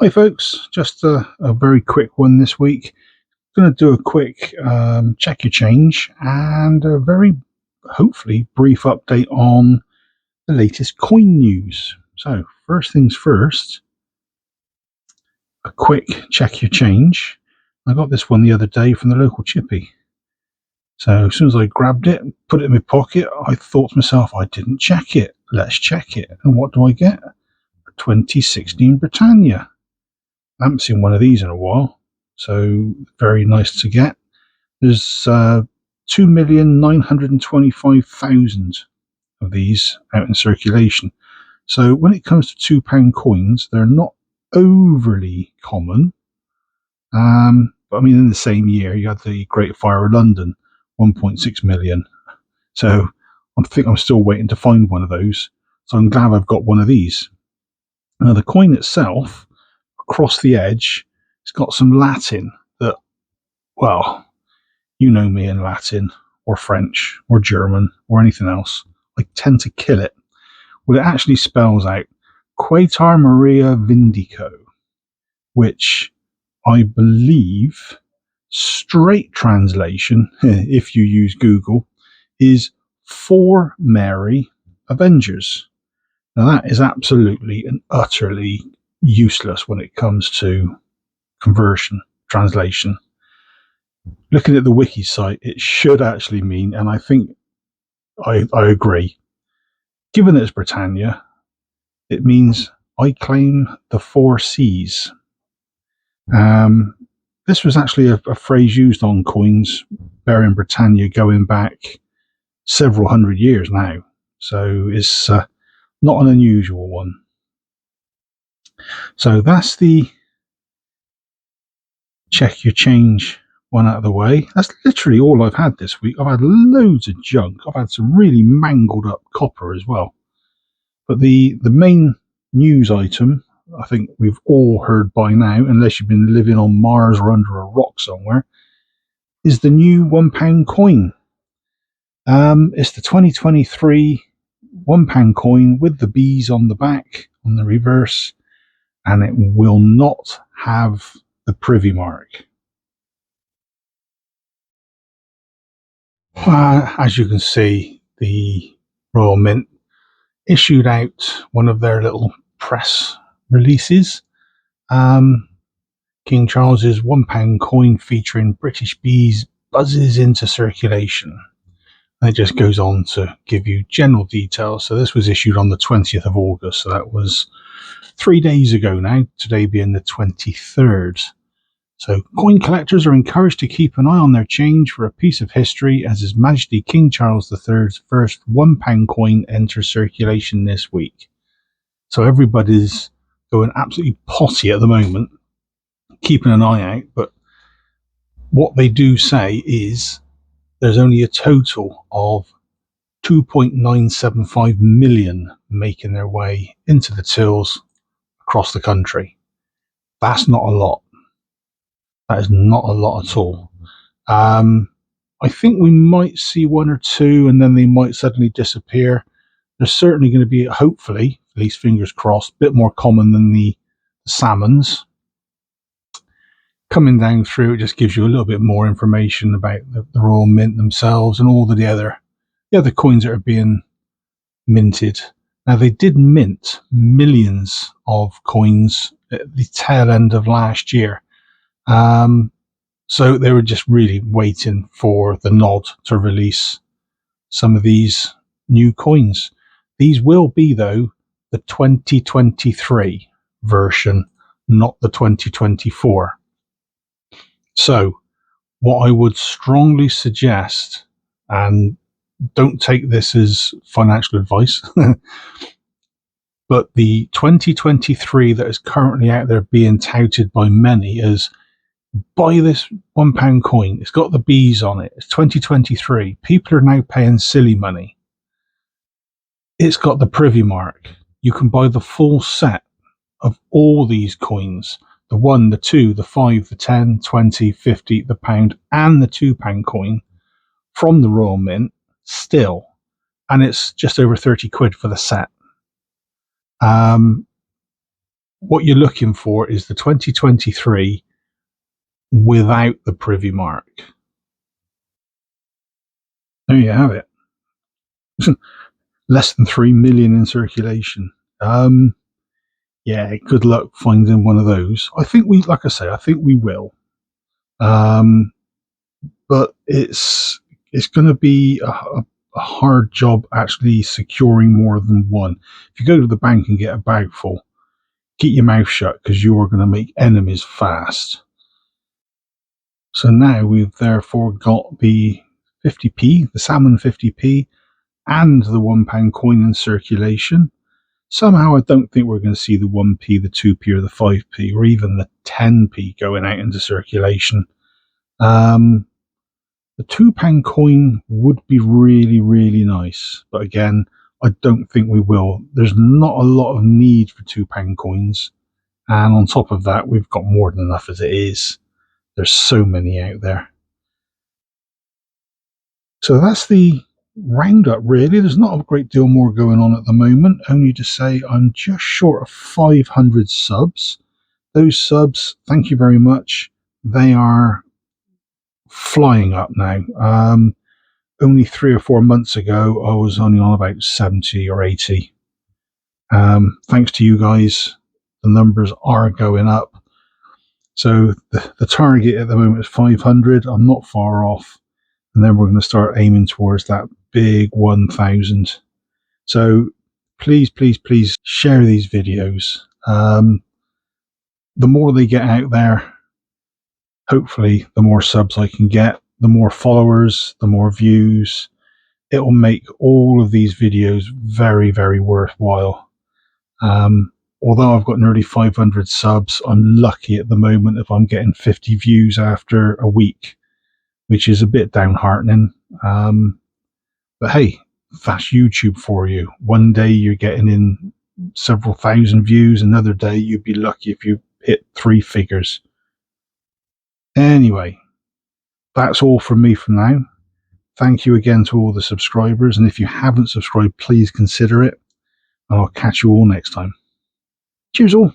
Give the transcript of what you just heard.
Hi folks, just a very quick one this week. Going to do a quick check your change and a very hopefully brief update on the latest coin news. So first things first, a quick check your change. I got this one the other day from the local chippy. So as soon as I grabbed it, put it in my pocket, I thought to myself, I didn't check it. Let's check it. And what do I get? A 2016 Britannia. I haven't seen one of these in a while, so very nice to get. There's 2,925,000 of these out in circulation. So when it comes to £2 coins, they're not overly common. But I mean, in the same year, you had the Great Fire of London, 1.6 million. So I think I'm still waiting to find one of those. So I'm glad I've got one of these. Now, the coin itself, across the edge, it's got some Latin that, well, you know me in Latin or French or German or anything else. I tend to kill it. Well, it actually spells out Quatar Maria Vindico, which I believe, straight translation, if you use Google, is For Mary Avengers. Now that is absolutely and utterly useless when it comes to conversion, translation. Looking at the wiki site, it should actually mean, and I think I agree, given that it's Britannia, it means I claim the 4 C's. This was actually a phrase used on coins bearing Britannia going back several hundred years now, so it's not an unusual one. So that's the check your change one out of the way. That's literally all I've had this week. I've had loads of junk. I've had some really mangled up copper as well. But the main news item, I think we've all heard by now, unless you've been living on Mars or under a rock somewhere, is the new £1 coin. It's the 2023 £1 coin with the bees on the back, on the reverse, and it will not have the privy mark. As you can see, the Royal Mint issued out one of their little press releases. King Charles's £1 coin featuring British bees buzzes into circulation. And it just goes on to give you general details. So this was issued on the 20th of August. So that was 3 days ago now, today being the 23rd. So coin collectors are encouraged to keep an eye on their change for a piece of history as His Majesty King Charles III's first £1 coin enters circulation this week. So everybody's going absolutely potty at the moment, keeping an eye out, but what they do say is there's only a total of 2.975 million making their way into the tills across the country. That's not a lot. That is not a lot at all. I think we might see one or two and then they might suddenly disappear. They're certainly going to be, hopefully, at least fingers crossed, a bit more common than the salmons. Coming down through, it just gives you a little bit more information about the Royal Mint themselves and all the other coins that are being minted. Now, they did mint millions of coins at the tail end of last year. So they were just really waiting for the nod to release some of these new coins. These will be, though, the 2023 version, not the 2024. So what I would strongly suggest, and don't take this as financial advice, but the 2023 that is currently out there being touted by many as buy this £1 coin. It's got the bees on it. It's 2023. People are now paying silly money. It's got the privy mark. You can buy the full set of all these coins. The 1, the 2, the 5, the 10, 20, 50, the pound, and the £2 coin from the Royal Mint still. And it's just over 30 quid for the set. what you're looking for is the 2023 without the privy mark. There you have it. Less than 3 million in circulation. Yeah, good luck finding one of those. I think like I say, I think we will. But it's going to be a hard job actually securing more than one. If you go to the bank and get a bag full, keep your mouth shut because you are going to make enemies fast. So now we've therefore got the 50p, the salmon 50p, and the £1 coin in circulation. Somehow I don't think we're going to see the 1p, the 2p, or the 5p, or even the 10p going out into circulation. The £2 coin would be really, really nice, but again, I don't think we will. There's not a lot of need for £2 coins, and on top of that, we've got more than enough as it is. There's so many out there. So that's the roundup, really. There's not a great deal more going on at the moment, only to say I'm just short of 500 subs. Those subs, thank you very much. They are flying up now. Only 3 or 4 months ago, I was only on about 70 or 80. Thanks to you guys, the numbers are going up. So the target at the moment is 500. I'm not far off. And then we're going to start aiming towards that big 1,000. So please, please, please share these videos. The more they get out there, hopefully the more subs I can get, the more followers, the more views. It will make all of these videos very, very worthwhile. Although I've got nearly 500 subs, I'm lucky at the moment if I'm getting 50 views after a week, which is a bit downheartening. But hey, that's YouTube for you. One day you're getting in several thousand views, another day you'd be lucky if you hit 3 figures. Anyway, that's all from me for now. Thank you again to all the subscribers, and if you haven't subscribed, please consider it, and I'll catch you all next time. Cheers all.